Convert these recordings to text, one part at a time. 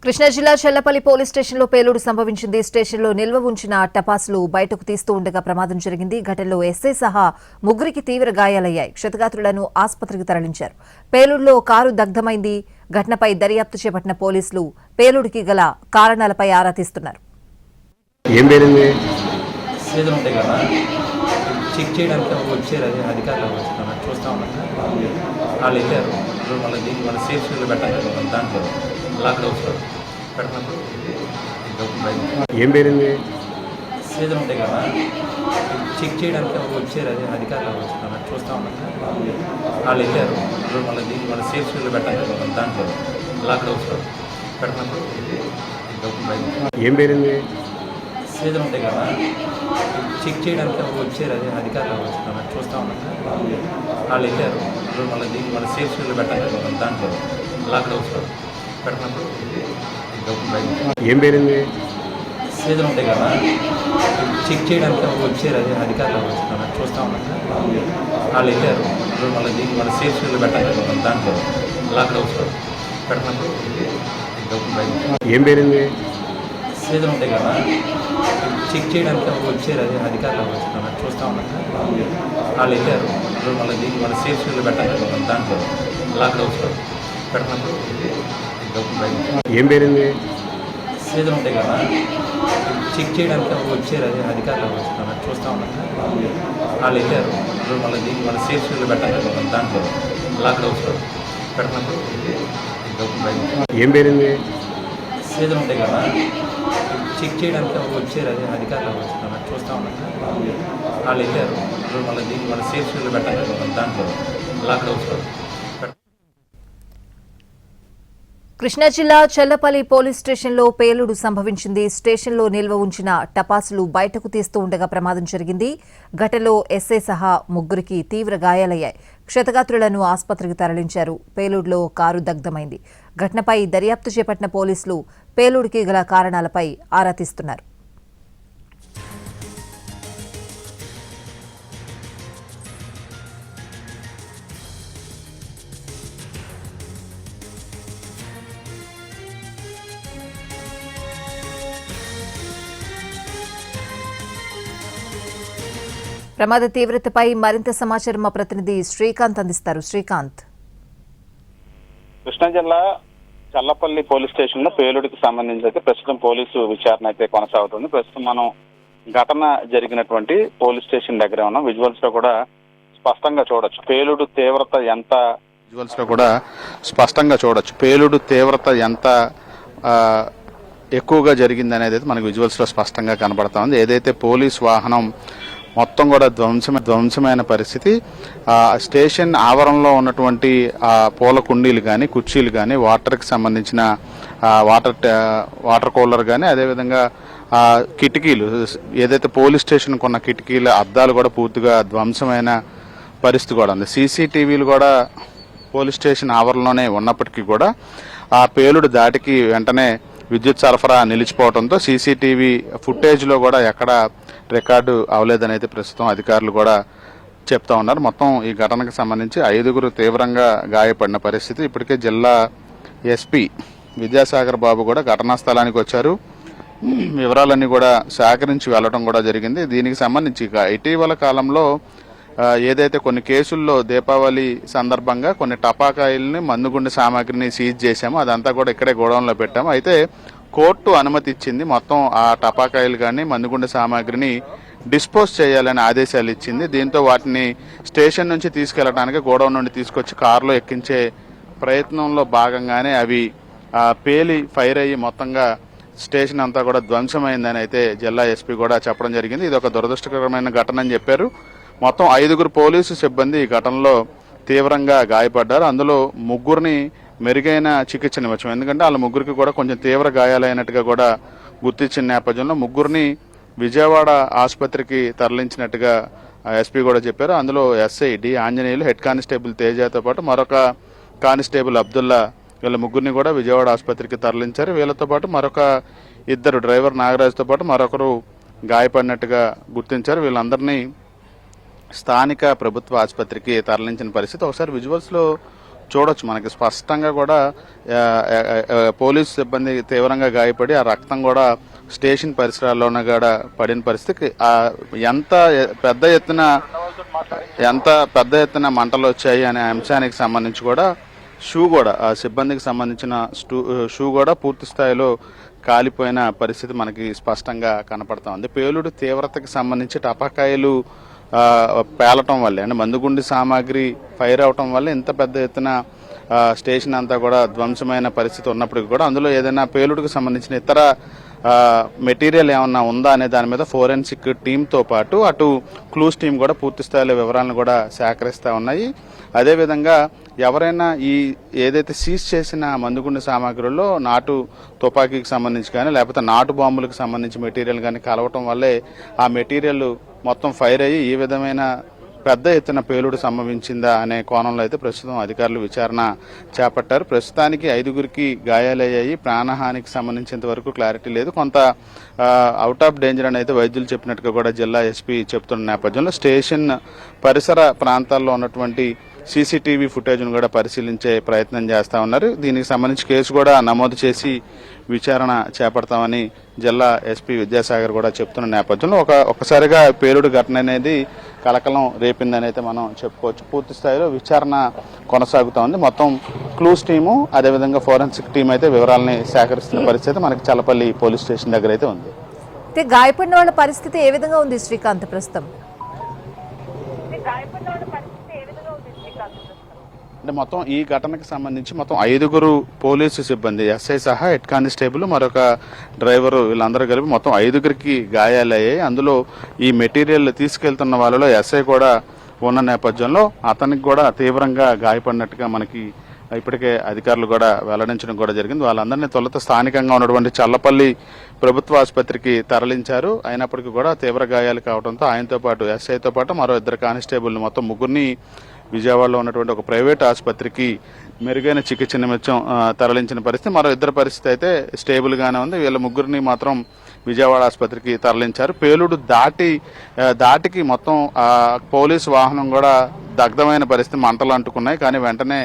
కృష్ణా జిల్లా చెల్లపల్లి పోలీస్ స్టేషన్లో పేలుడు సంభవించింది. స్టేషన్లో నిల్వ ఉంచిన టపాసులు బయటకు తీస్తూ ఉండగా ప్రమాదం జరిగింది. ఘటనలో ఎస్ఐ సహా ముగ్గురికి తీవ్ర గాయాలయ్యాయి. క్షతగాత్రులను ఆసుపత్రికి తరలించారు. పేలుడులో కారు దగ్ధమైంది. ఘటనపై దర్యాప్తు చేపట్టిన పోలీసులు పేలుడుకి గల కారణాలపై ఆరా తీస్తున్నారు. చెక్ చేయడానికి వచ్చారు, అది అధికారులు వస్తున్నారు, చూస్తూ ఉన్నాక వాళ్ళు వెళ్ళారు. వాళ్ళ సేఫ్టీలో పెట్టాలి, దాంట్లో లాక్ హౌస్ పెట్టినప్పుడు ఏం పేరింది సీజన్ ఉంటాయి కదా, చెక్ చేయడానికి వచ్చారు, అది అధికారులు వస్తున్నారు, చూస్తూ ఉన్నాక వాళ్ళు వెళ్ళారు. వాళ్ళ సేఫ్టీలో పెట్టాలి, దాంట్లో లాక్ హౌస్ పెట్టినప్పుడు ఏం పేరింది సీజన్ ఉంటాయి కదా, చెక్ చేయడానికి వచ్చారు, అది అధికారులు వస్తున్నారు, చూస్తూ ఉన్నాక వాళ్ళు వెళ్ళారు. వాళ్ళ సేఫ్టీలో పెట్టాలి, దాంట్లో లాక్ హౌస్ పెట్టినప్పుడు ఏం పేరింది సీజన్ ఉంటాయి కదా, చెక్ చేయడానికి వచ్చారు, అది అధికారులు వస్తున్నారు, చూస్తూ ఉన్నాక వాళ్ళు వెళ్ళారు. వాళ్ళ సేఫ్టీలో పెట్టాలి, దాంట్లో లాక్ హౌస్ పెట్టినప్పుడు ఏం పేరింది సీజన్ ఉంటాయి కదా, చెక్ చేయడానికి వచ్చారు, అది అధికారులు వస్తున్నారు, చూస్తూ ఉన్నాక వాళ్ళు వెళ్ళారు. వాళ్ళ సేఫ్టీలో పెట్టాలి, దాంట్లో లాక్ హౌస్ పెట్టినప్పుడు ఏం పేరింది సీజన్ ఉంటాయి కదా, చెక్ చేయడానికి వచ్చారు, అది అధికారులు వస్తున్నారు, చూస్తూ ఉన్నాక వాళ్ళు వెళ్ళారు. వాళ్ళ సేఫ్టీలో పెట్టాలి, దాంట్లో లాక్ హౌస్ పెట్టినప్పుడు ఏం పేరింది సీజన్ ఉంటాయి కదా, చెక్ చేయడానికి వచ్చారు, అది అధికారులు వస్తున్నారు, చూస్తూ ఉన్నాక వాళ్ళు వెళ్ళారు. వాళ్ళ సేఫ్టీలో పెట్టాలి, దాంట్లో లాక్ హౌస్. కృష్ణా జిల్లా చెల్లపల్లి పోలీస్ స్టేషన్లో పేలుడు సంభవించింది. స్టేషన్లో నిల్వ ఉంచిన టపాసులు బయటకు తీస్తూ ఉండగా ప్రమాదం జరిగింది. ఘటనలో ఎస్ఐ సహా ముగ్గురికి తీవ్ర గాయాలయ్యాయి. క్షతగాత్రులను ఆసుపత్రికి తరలించారు. పేలుడులో కారు దగ్ధమైంది. ఘటనపై దర్యాప్తు చేపట్టిన పోలీసులు పేలుడుకి గల కారణాలపై ఆరా తీస్తున్నారు. ప్రమాద తీవ్రతపై మరింత సమాచారం మా ప్రతినిధి శ్రీకాంత్ అందిస్తారు. శ్రీకాంత్, కృష్ణా జిల్లా చల్లపల్లి పోలీస్ స్టేషన్ లో పేలుడికి సంబంధించి అయితే ప్రస్తుతం పోలీసు విచారణ అయితే కొనసాగుతుంది. ప్రస్తుతం మనం ఘటన జరిగినటువంటి పోలీస్ స్టేషన్ దగ్గర ఉన్నాం. విజువల్స్ లో కూడా స్పష్టంగా చూడొచ్చు పేలుడు తీవ్రత ఎంత ఎక్కువగా జరిగింది అనేది అయితే మనకు విజువల్స్ లో స్పష్టంగా కనబడతా ఉంది. ఏదైతే పోలీస్ వాహనం మొత్తం కూడా ధ్వంసమైన పరిస్థితి. స్టేషన్ ఆవరణలో ఉన్నటువంటి పూల కుండీలు కానీ, కుర్చీలు కానీ, వాటర్కి సంబంధించిన వాటర్ కూలర్ కానీ, అదేవిధంగా కిటికీలు, ఏదైతే పోలీస్ స్టేషన్కి ఉన్న కిటికీల అద్దాలు కూడా పూర్తిగా ధ్వంసమైన పరిస్థితి కూడా ఉంది. సీసీటీవీలు కూడా పోలీస్ స్టేషన్ ఆవరణలోనే ఉన్నప్పటికీ కూడా ఆ పేలుడు దాటికి వెంటనే విద్యుత్ సరఫరా నిలిచిపోవడంతో సీసీటీవీ ఫుటేజ్లో కూడా ఎక్కడ రికార్డు అవలేదని అయితే ప్రస్తుతం అధికారులు కూడా చెప్తా ఉన్నారు. మొత్తం ఈ ఘటనకు సంబంధించి 5గురు తీవ్రంగా గాయపడిన పరిస్థితి. ఇప్పటికే జిల్లా ఎస్పీ విద్యాసాగర్ బాబు కూడా ఘటనా స్థలానికి వచ్చారు. వివరాలన్నీ కూడా సేకరించి వెళ్లడం కూడా జరిగింది. దీనికి సంబంధించి ఇటీవల కాలంలో ఏదైతే కొన్ని కేసుల్లో దీపావళి సందర్భంగా కొన్ని టపాకాయల్ని, మందుగుండు సామాగ్రిని సీజ్ చేశామో అదంతా కూడా ఇక్కడే గోడౌన్లో పెట్టాము. అయితే కోర్టు అనుమతి ఇచ్చింది. మొత్తం ఆ టపాకాయలు కానీ, మందుగుండు సామాగ్రిని డిస్పోజ్ చేయాలని ఆదేశాలు ఇచ్చింది. దీంతో వాటిని స్టేషన్ నుంచి తీసుకెళ్లడానికి గోడౌన్ నుండి తీసుకొచ్చి కారులో ఎక్కించే ప్రయత్నంలో భాగంగానే అవి పేలి ఫైర్ అయ్యి మొత్తంగా స్టేషన్ అంతా కూడా ధ్వంసమైందని అయితే జిల్లా ఎస్పీ కూడా చెప్పడం జరిగింది. ఇది ఒక దురదృష్టకరమైన ఘటన అని చెప్పారు. మొత్తం 5గురు పోలీసు సిబ్బంది ఈ ఘటనలో తీవ్రంగా గాయపడ్డారు. అందులో ముగ్గురిని మెరుగైన చికిత్సనివ్వచ్చు. ఎందుకంటే వాళ్ళ ముగ్గురికి కూడా కొంచెం తీవ్ర గాయాలైనట్టుగా కూడా గుర్తించిన నేపథ్యంలో ముగ్గురిని విజయవాడ ఆసుపత్రికి తరలించినట్టుగా ఎస్పీ కూడా చెప్పారు. అందులో SI D Anjaneyulu, head constable తేజతో పాటు మరొక కానిస్టేబుల్ అబ్దుల్లా, వీళ్ళ ముగ్గురిని కూడా విజయవాడ ఆసుపత్రికి తరలించారు. వీళ్ళతో పాటు మరొక ఇద్దరు, డ్రైవర్ నాగరాజుతో పాటు మరొకరు గాయపడినట్టుగా గుర్తించారు. వీళ్ళందరినీ స్థానిక ప్రభుత్వ ఆసుపత్రికి తరలించిన పరిస్థితి. ఒకసారి విజువల్స్లో చూడొచ్చు మనకి స్పష్టంగా కూడా పోలీసు సిబ్బంది తీవ్రంగా గాయపడి ఆ రక్తం కూడా స్టేషన్ పరిసరాల్లోనే కూడా పడిన పరిస్థితి. ఎంత పెద్ద ఎత్తున మంటలు వచ్చాయి అనే అంశానికి సంబంధించి కూడా షూ కూడా ఆ సిబ్బందికి సంబంధించిన షూ కూడా పూర్తి స్థాయిలో కాలిపోయిన పరిస్థితి మనకి స్పష్టంగా కనపడతా ఉంది. పేలుడు తీవ్రతకి సంబంధించి టపాకాయలు పేలటం వల్లే, అంటే మందుగుండి సామాగ్రి ఫైర్ అవటం వల్ల ఇంత పెద్ద ఎత్తున స్టేషన్ అంతా కూడా ధ్వంసమైన పరిస్థితి ఉన్నప్పటికీ కూడా అందులో ఏదైనా పేలుడుకు సంబంధించిన ఇతర మెటీరియల్ ఏమన్నా ఉందా అనే దాని మీద ఫోరెన్సిక్ టీంతో పాటు అటు క్లూస్ టీం కూడా పూర్తి స్థాయిలో వివరాలను కూడా సేకరిస్తూ ఉన్నాయి. అదేవిధంగా ఎవరైనా ఏదైతే సీజ్ చేసిన మందుగుండు సామాగ్రిలో నాటు తుపాకీకి సంబంధించి కానీ లేకపోతే నాటు బాంబులకు సంబంధించి మెటీరియల్ కానీ కలవటం వల్లే ఆ మెటీరియల్ మొత్తం ఫైర్ అయ్యి ఈ విధమైన పెద్ద ఎత్తున పేలుడు సంభవించిందా అనే కోణంలో అయితే ప్రస్తుతం అధికారులు విచారణ చేపట్టారు. ప్రస్తుతానికి 5గురికి గాయాలయ్యాయి. ప్రాణహానికి సంబంధించినంత వరకు క్లారిటీ లేదు. కొంత అవుట్ ఆఫ్ డేంజర్ అని అయితే వైద్యులు చెప్పినట్టుగా కూడా జిల్లా ఎస్పీ చెప్తున్న నేపథ్యంలో స్టేషన్ పరిసర ప్రాంతాల్లో ఉన్నటువంటి సీసీటీవీ ఫుటేజ్ను కూడా పరిశీలించే ప్రయత్నం చేస్తా ఉన్నారు. దీనికి సంబంధించి కేసు కూడా నమోదు చేసి విచారణ చేపడతామని జిల్లా ఎస్పీ విద్యాసాగర్ కూడా చెప్తున్న నేపథ్యంలో ఒక్కసారిగా పేలుడు ఘటన అనేది కలకలం రేపిందని అయితే మనం చెప్పుకోవచ్చు. పూర్తి స్థాయిలో విచారణ కొనసాగుతా ఉంది. మొత్తం క్లూస్ టీము అదేవిధంగా ఫోరెన్సిక్ టీం అయితే వివరాలని సేకరిస్తున్న పరిస్థితి మనకి చల్లపల్లి పోలీస్ స్టేషన్ దగ్గర అయితే ఉంది. అయితే గాయపడిన వాళ్ళ పరిస్థితి ఏ విధంగా ఉంది శ్రీకాంత్ ప్రస్తుతం? అంటే మొత్తం ఈ ఘటనకు సంబంధించి మొత్తం 5గురు పోలీసు సిబ్బంది, ఎస్ఐ సహా హెడ్ కానిస్టేబుల్, మరొక డ్రైవరు, వీళ్ళందరూ కలిపి మొత్తం 5గురికి గాయాలయ్యాయి. అందులో ఈ మెటీరియల్ తీసుకెళ్తున్న వాళ్ళలో ఎస్ఐ కూడా ఉన్న నేపథ్యంలో అతనికి కూడా తీవ్రంగా గాయపడినట్టుగా మనకి ఇప్పటికే అధికారులు కూడా వెల్లడించడం కూడా జరిగింది. వాళ్ళందరినీ తొలుత స్థానికంగా ఉన్నటువంటి చల్లపల్లి ప్రభుత్వ ఆసుపత్రికి తరలించారు. అయినప్పటికీ కూడా తీవ్ర గాయాలు కావడంతో ఆయనతో పాటు ఎస్ఐతో పాటు మరో 2 కానిస్టేబుల్ని మొత్తం 3గురిని విజయవాడలో ఉన్నటువంటి ఒక ప్రైవేట్ ఆసుపత్రికి మెరుగైన చికిత్స నిమిత్తం తరలించిన పరిస్థితి. మరో 2 పరిస్థితి అయితే స్టేబుల్ గానే ఉంది. వీళ్ళ 3గురిని మాత్రం విజయవాడ ఆసుపత్రికి తరలించారు. పేలుడు దాటికి మొత్తం పోలీసు వాహనం కూడా దగ్ధమైన పరిస్థితి, మంటలు అంటుకున్నాయి. కానీ వెంటనే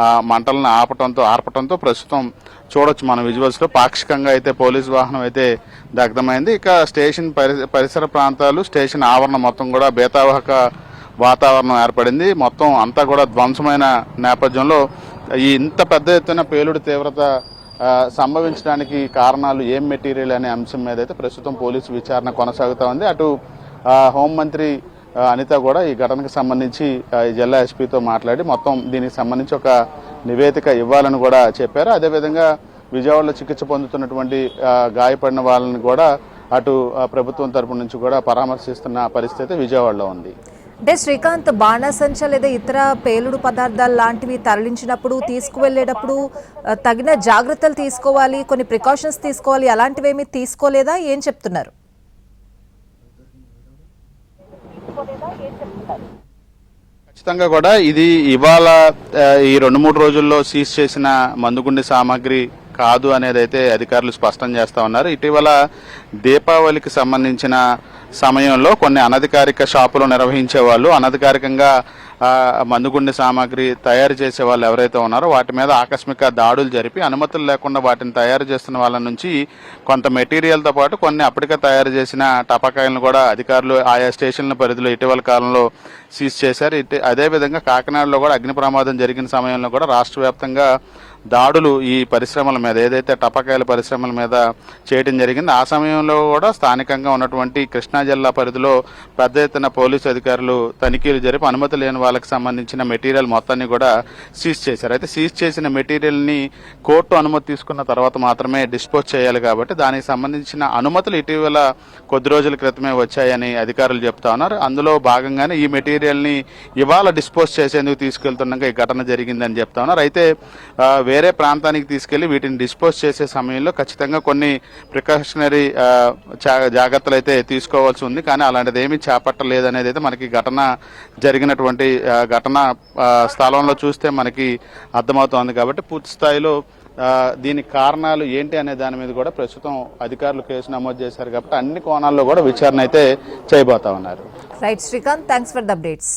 ఆ మంటలను ఆర్పటంతో ప్రస్తుతం చూడొచ్చు మన విజువల్స్ లో పాక్షికంగా అయితే పోలీసు వాహనం అయితే దగ్ధమైంది. ఇక స్టేషన్ పరిసర ప్రాంతాలు, స్టేషన్ ఆవరణ మొత్తం కూడా బేతావాహక వాతావరణం ఏర్పడింది. మొత్తం అంతా కూడా ధ్వంసమైన నేపథ్యంలో ఇంత పెద్ద ఎత్తున పేలుడు తీవ్రత సంభవించడానికి కారణాలు ఏం మెటీరియల్ అనే అంశం మీద అయితే ప్రస్తుతం పోలీసు విచారణ కొనసాగుతా ఉంది. అటు హోంమంత్రి అనిత కూడా ఈ ఘటనకు సంబంధించి జిల్లా ఎస్పీతో మాట్లాడి మొత్తం దీనికి సంబంధించి ఒక నివేదిక ఇవ్వాలని కూడా చెప్పారు. అదేవిధంగా విజయవాడలో చికిత్స పొందుతున్నటువంటి గాయపడిన వాళ్ళని కూడా అటు ప్రభుత్వం తరపు నుంచి కూడా పరామర్శిస్తున్న పరిస్థితి విజయవాడలో ఉంది. అంటే శ్రీకాంత్, బాణాసంచా లేదా ఇతర పేలుడు పదార్థాలు లాంటివి తరలించినప్పుడు, తీసుకువెళ్లేటప్పుడు తగిన జాగ్రత్తలు తీసుకోవాలి, కొన్ని ప్రికాషన్స్ తీసుకోవాలి, అలాంటివేమీ తీసుకోలేదా? ఏం చెప్తున్నారు? ఖచ్చితంగా కూడా ఇది ఇవాళ ఈ 2-3 రోజుల్లో సీజ్ చేసిన మందుగుండి సామాగ్రి కాదు అనేది అయితే అధికారులు స్పష్టం చేస్తా ఉన్నారు. ఇటీవల దీపావళికి సంబంధించిన సమయంలో కొన్ని అనధికారిక షాపులు నిర్వహించే వాళ్ళు, అనధికారికంగా మందుగుండి సామాగ్రి తయారు చేసే వాళ్ళు ఎవరైతే ఉన్నారో వాటి మీద ఆకస్మిక దాడులు జరిపి అనుమతులు లేకుండా వాటిని తయారు చేస్తున్న వాళ్ళ నుంచి కొంత మెటీరియల్తో పాటు కొన్ని అప్పటికే తయారు చేసిన టపాకాయలను కూడా అధికారులు ఆయా స్టేషన్ల పరిధిలో ఇటీవల కాలంలో సీజ్ చేశారు. అదేవిధంగా కాకినాడలో కూడా అగ్ని ప్రమాదం జరిగిన సమయంలో కూడా రాష్ట్ర వ్యాప్తంగా దాడులు ఈ పరిశ్రమల మీద, ఏదైతే టపాకాయల పరిశ్రమల మీద చేయడం జరిగింది. ఆ సమయంలో కూడా స్థానికంగా ఉన్నటువంటి కృష్ణా జిల్లా పరిధిలో పెద్ద ఎత్తున పోలీసు అధికారులు తనిఖీలు జరిపి అనుమతి లేని వాళ్ళకి సంబంధించిన మెటీరియల్ మొత్తాన్ని కూడా సీజ్ చేశారు. అయితే సీజ్ చేసిన మెటీరియల్ని కోర్టు అనుమతి తీసుకున్న తర్వాత మాత్రమే డిస్పోజ్ చేయాలి కాబట్టి దానికి సంబంధించిన అనుమతులు ఇటీవల కొద్ది రోజుల క్రితమే వచ్చాయని అధికారులు చెప్తా ఉన్నారు. అందులో భాగంగానే ఈ మెటీరియల్ని ఇవాళ డిస్పోజ్ చేసేందుకు తీసుకెళ్తుండగా ఈ ఘటన జరిగిందని చెప్తా ఉన్నారు. అయితే వేరే ప్రాంతానికి తీసుకెళ్లి వీటిని డిస్పోజ్ చేసే సమయంలో ఖచ్చితంగా కొన్ని ప్రికాషనరీ జాగ్రత్తలు అయితే తీసుకోవాల్సి ఉంది. కానీ అలాంటిది ఏమీ చేపట్టలేదనేది అయితే మనకి ఘటన జరిగినటువంటి ఘటన స్థలంలో చూస్తే మనకి అర్థమవుతోంది. కాబట్టి పూర్తి స్థాయిలో దీనికి కారణాలు ఏంటి అనే దాని మీద కూడా ప్రస్తుతం అధికారులు కేసు నమోదు చేశారు. కాబట్టి అన్ని కోణాల్లో కూడా విచారణ అయితే చేయబోతా ఉన్నారు. Right Srikanth, thanks for the updates.